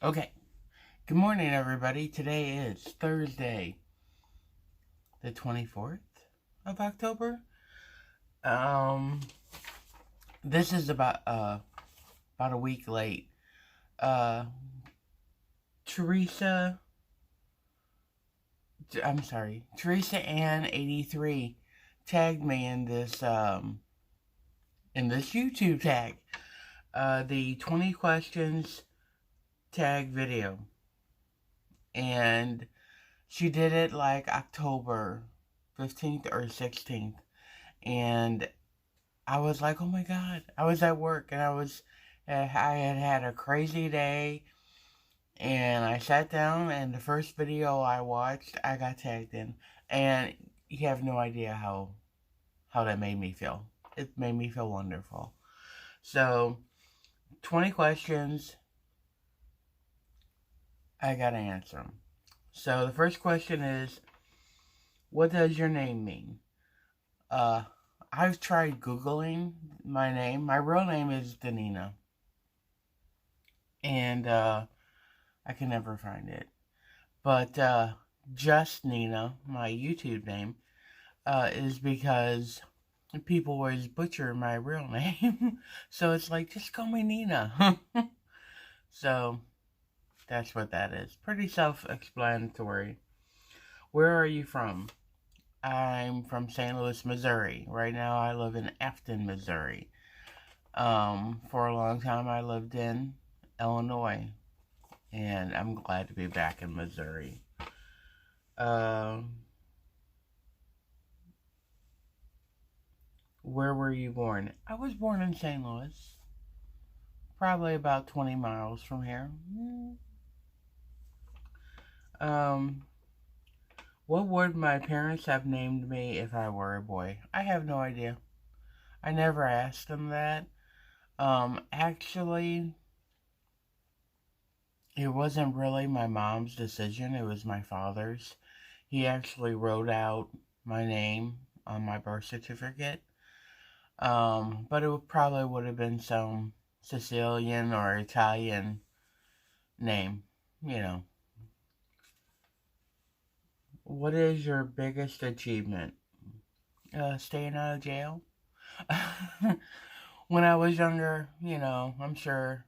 Okay, good morning, everybody. Today is Thursday, the 24th of October. Um, this is about a week late. Uh, Theresa, I'm sorry, Theresa Ann 83 tagged me in this YouTube tag, the 20 questions tag video, and she did it like October 15th or 16th, and I was like, oh my God. I was at work and I had had a crazy day, and I sat down, and the first video I watched, I got tagged in. And you have no idea how that made me feel. It made me feel wonderful. So, 20 questions, I gotta answer them. So, the first question is, what does your name mean? Uh, I've tried Googling my name. My real name is Danina. And I can never find it. But Just Nina, my YouTube name, is because people always butcher my real name. So it's like, just call me Nina. So that's what that is. Pretty self-explanatory. Where are you from? I'm from St. Louis, Missouri. Right now I live in Afton, Missouri. For a long time I lived in Illinois, and I'm glad to be back in Missouri. Where were you born? I was born in St. Louis, probably about 20 miles from here. Um, what would my parents have named me if I were a boy? I have no idea. I never asked them that. Actually, it wasn't really my mom's decision, it was my father's. He actually wrote out my name on my birth certificate. But it probably would have been some Sicilian or Italian name, you know. What is your biggest achievement? Staying out of jail? When I was younger, I'm sure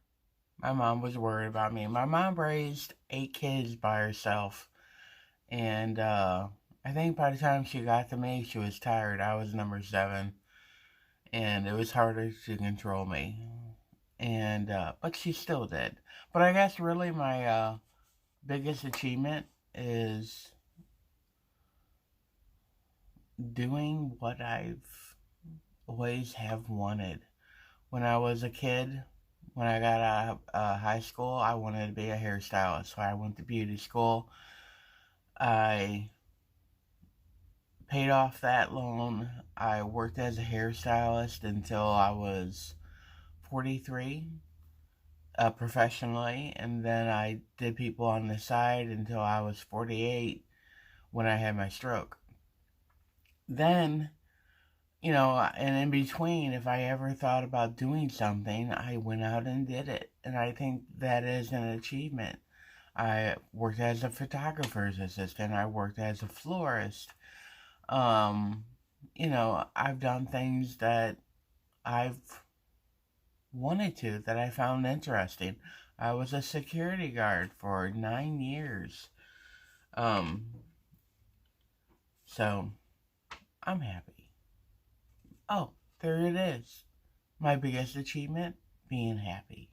my mom was worried about me. My mom raised 8 kids by herself, and I think by the time she got to me, she was tired. I was number 7, and it was harder to control me. And but she still did. But I guess really my biggest achievement is doing what I've always have wanted. When I was a kid, when I got out of high school, I wanted to be a hairstylist. So I went to beauty school. I paid off that loan. I worked as a hairstylist until I was 43, professionally, and then I did people on the side until I was 48 when I had my stroke. Then, and in between, if I ever thought about doing something, I went out and did it. And I think that is an achievement. I worked as a photographer's assistant. I worked as a florist. I've done things that I've wanted to, that I found interesting. I was a security guard for 9 years. Um, so I'm happy. Oh, there it is. My biggest achievement, being happy.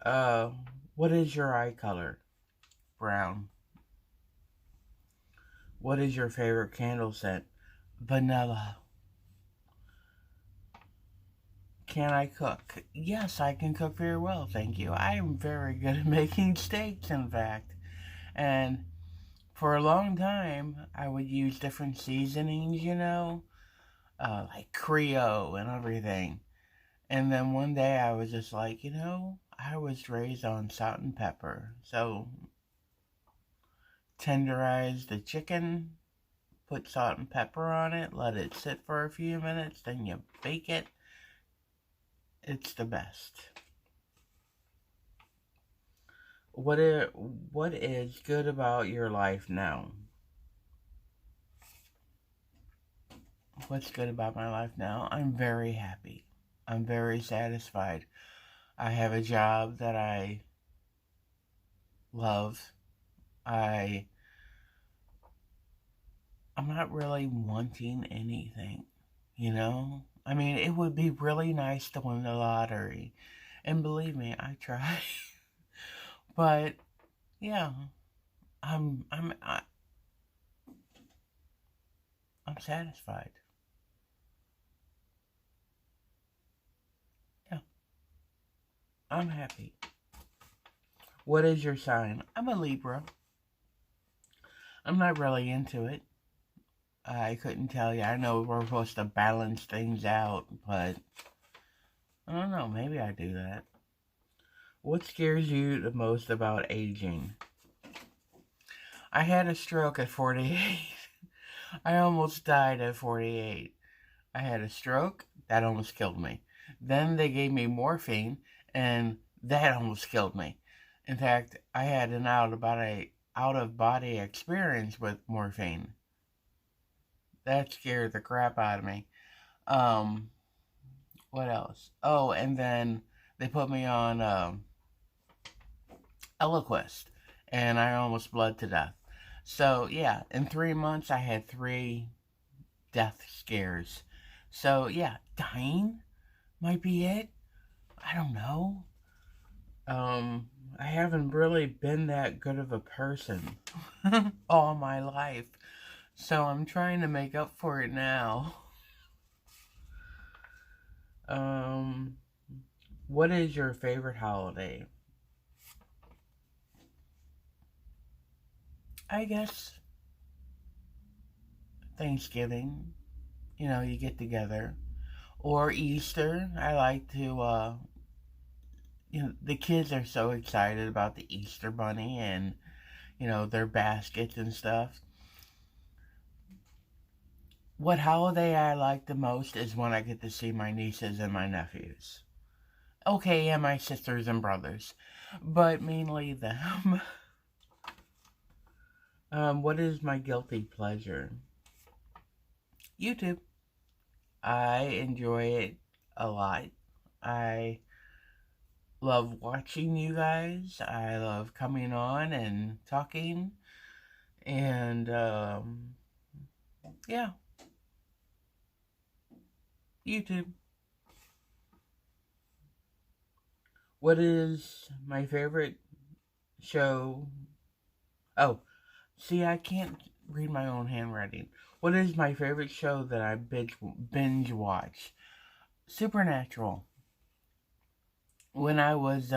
Uh, what is your eye color? Brown. What is your favorite candle scent? Vanilla. Can I cook? Yes, I can cook very well, thank you. I am very good at making steaks, in fact. And for a long time, I would use different seasonings, like Creole and everything. And then one day I was just like, I was raised on salt and pepper. So, tenderize the chicken, put salt and pepper on it, let it sit for a few minutes, then you bake it. It's the best. what is good about your life now? What's good about my life now? I'm very happy. I'm very satisfied. I have a job that I love. I I'm not really wanting anything, you know? I mean, it would be really nice to win the lottery. And believe me, I try. But yeah, I'm I'm I, I'm satisfied. Yeah, I'm happy. What is your sign? I'm a Libra. I'm not really into it. I couldn't tell you. I know we're supposed to balance things out, but I don't know. Maybe I do that. What scares you the most about aging? I had a stroke at 48. I almost died at 48. I had a stroke. That almost killed me. Then they gave me morphine, and that almost killed me. In fact, I had an out of body experience with morphine. That scared the crap out of me. Um, what else? Oh, and then they put me on Eliquist, and I almost bled to death. So yeah, in 3 months I had 3 death scares. So yeah, dying might be it. I don't know. I haven't really been that good of a person all my life. So I'm trying to make up for it now. Um, what is your favorite holiday? I guess Thanksgiving. You know, you get together. Or Easter. I like to, the kids are so excited about the Easter bunny and, their baskets and stuff. What holiday I like the most is when I get to see my nieces and my nephews. Okay, and my sisters and brothers, but mainly them. What is my guilty pleasure? YouTube. I enjoy it a lot. I love watching you guys. I love coming on and talking. And, yeah, YouTube. What is my favorite show? Oh, see, I can't read my own handwriting. What is my favorite show that I binge watch? Supernatural. When I was,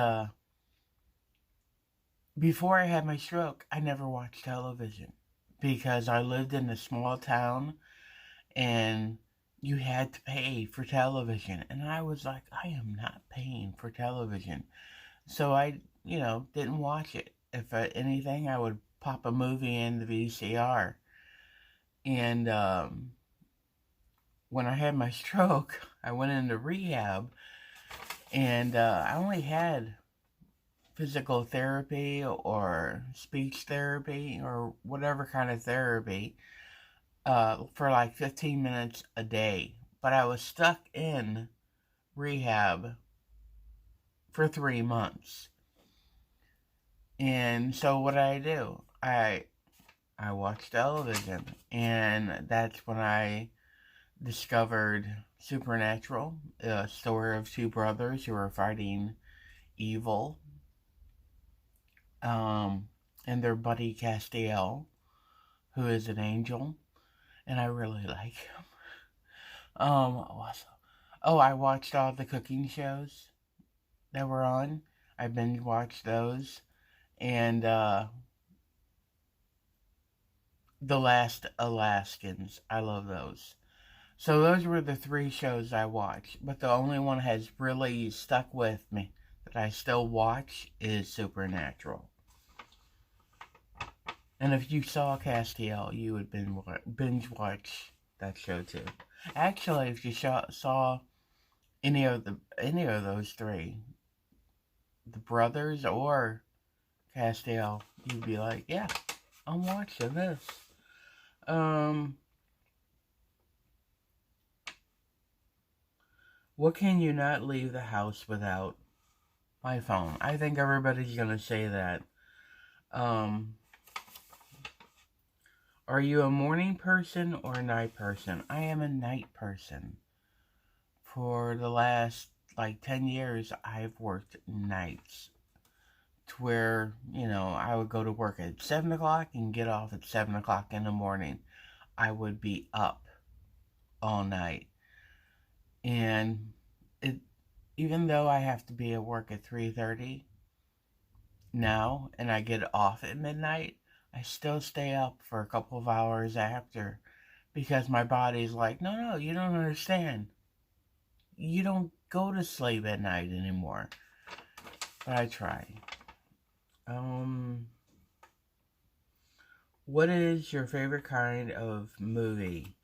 before I had my stroke, I never watched television because I lived in a small town and you had to pay for television. And I was like, I am not paying for television. So I, didn't watch it. If anything, I would pop a movie in the VCR. And when I had my stroke, I went into rehab and I only had physical therapy or speech therapy or whatever kind of therapy for like 15 minutes a day. But I was stuck in rehab for 3 months. And so what did I do? I watched television, and that's when I discovered Supernatural, a story of 2 brothers who are fighting evil, and their buddy Castiel, who is an angel, and I really like him. Also, I watched all the cooking shows that were on. I binge watched those, and The Last Alaskans. I love those. So those were the 3 shows I watched, but the only one has really stuck with me that I still watch is Supernatural. And if you saw Castiel, you would binge watch that show too. Actually, if you saw any of those 3, the brothers or Castiel, you'd be like, yeah, I'm watching this. Um, what can you not leave the house without? My phone. I think everybody's gonna say that. Um, are you a morning person or a night person? I am a night person. For the last like 10 years, I've worked nights to where, I would go to work at 7 o'clock and get off at 7 o'clock in the morning. I would be up all night. And it, even though I have to be at work at 3:30 now and I get off at midnight, I still stay up for a couple of hours after because my body's like, no, you don't understand. You don't go to sleep at night anymore. But I try. What is your favorite kind of movie?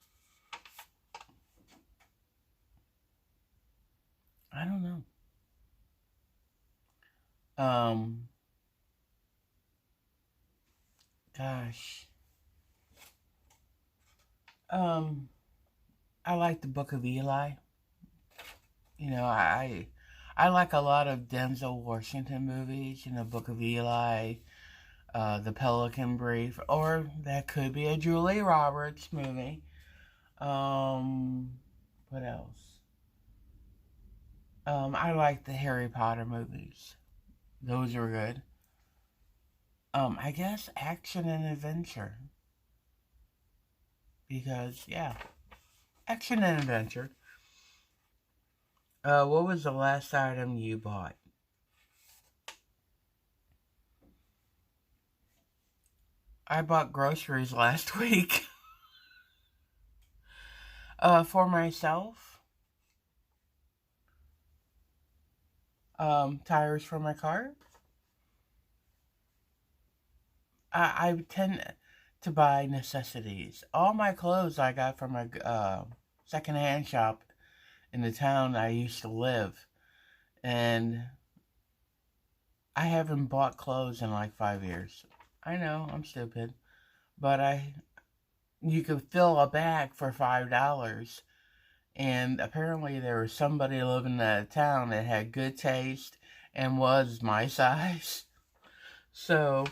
I don't know. Um, Gosh. Um, I like the Book of Eli. I like a lot of Denzel Washington movies. Book of Eli, The Pelican Brief, or that could be a Julia Roberts movie. What else? I like the Harry Potter movies. Those are good. I guess action and adventure. Because, yeah, action and adventure. What was the last item you bought? I bought groceries last week. For myself. Tires for my car. I tend to buy necessities. All my clothes I got from a secondhand shop in the town I used to live. And I haven't bought clothes in like 5 years. I know, I'm stupid. But you could fill a bag for $5. And apparently there was somebody living in that town that had good taste and was my size. So,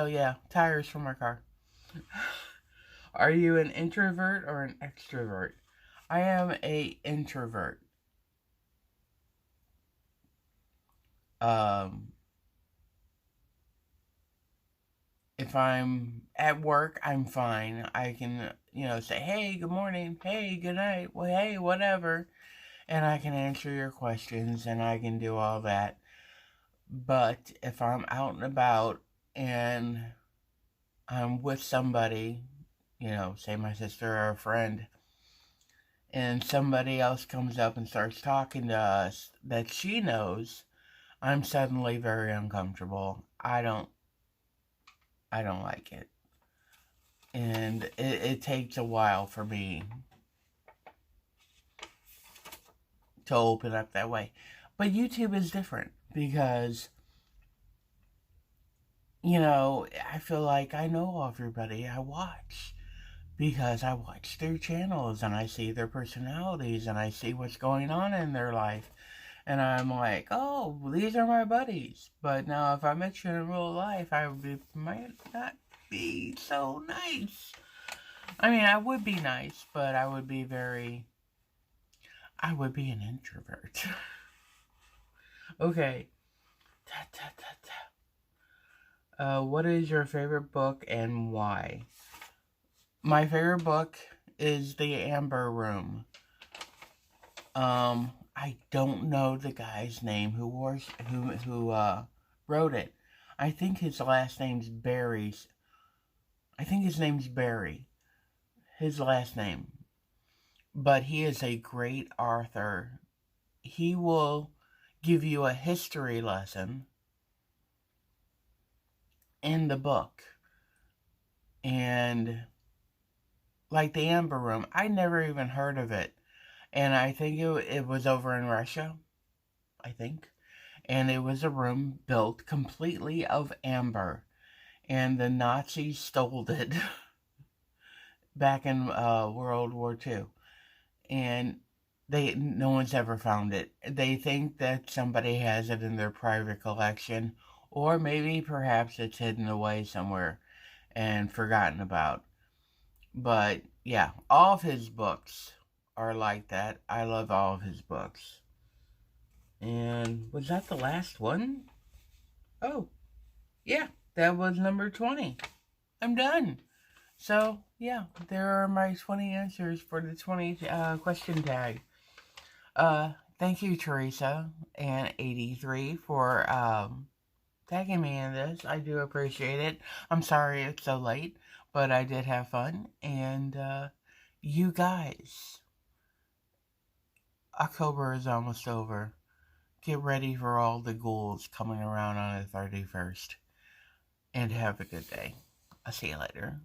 yeah, tires for my car. Are you an introvert or an extrovert? I am a introvert. If I'm at work, I'm fine. I can, say, hey, good morning, hey, good night, well, hey, whatever. And I can answer your questions and I can do all that. But if I'm out and about and I'm with somebody, say my sister or a friend, and somebody else comes up and starts talking to us that she knows, I'm suddenly very uncomfortable. I don't like it. And it takes a while for me to open up that way. But YouTube is different because, I feel like I know everybody I watch because I watch their channels and I see their personalities and I see what's going on in their life. And I'm like, oh, these are my buddies. But now if I met you in real life, might not be so nice. I mean, I would be nice, but I would be an introvert. Okay. What is your favorite book and why? My favorite book is The Amber Room. I don't know the guy's name who wrote it. I think his last name's Barry. I think his name's Barry. His last name. But he is a great author. He will give you a history lesson in the book. And like The Amber Room, I never even heard of it. And I think it was over in Russia. I think. And it was a room built completely of amber. And the Nazis stole it back in World War II. And no one's ever found it. They think that somebody has it in their private collection, or maybe perhaps it's hidden away somewhere and forgotten about. But yeah, all of his books are like that. I love all of his books. And was that the last one? Oh, yeah, that was number 20. I'm done. So, yeah, there are my 20 answers for the 20 question tag. Thank you, Theresa and 83 for tagging me in this. I do appreciate it. I'm sorry it's so late, but I did have fun. And you guys, October is almost over. Get ready for all the ghouls coming around on the 31st. And have a good day. I'll see you later.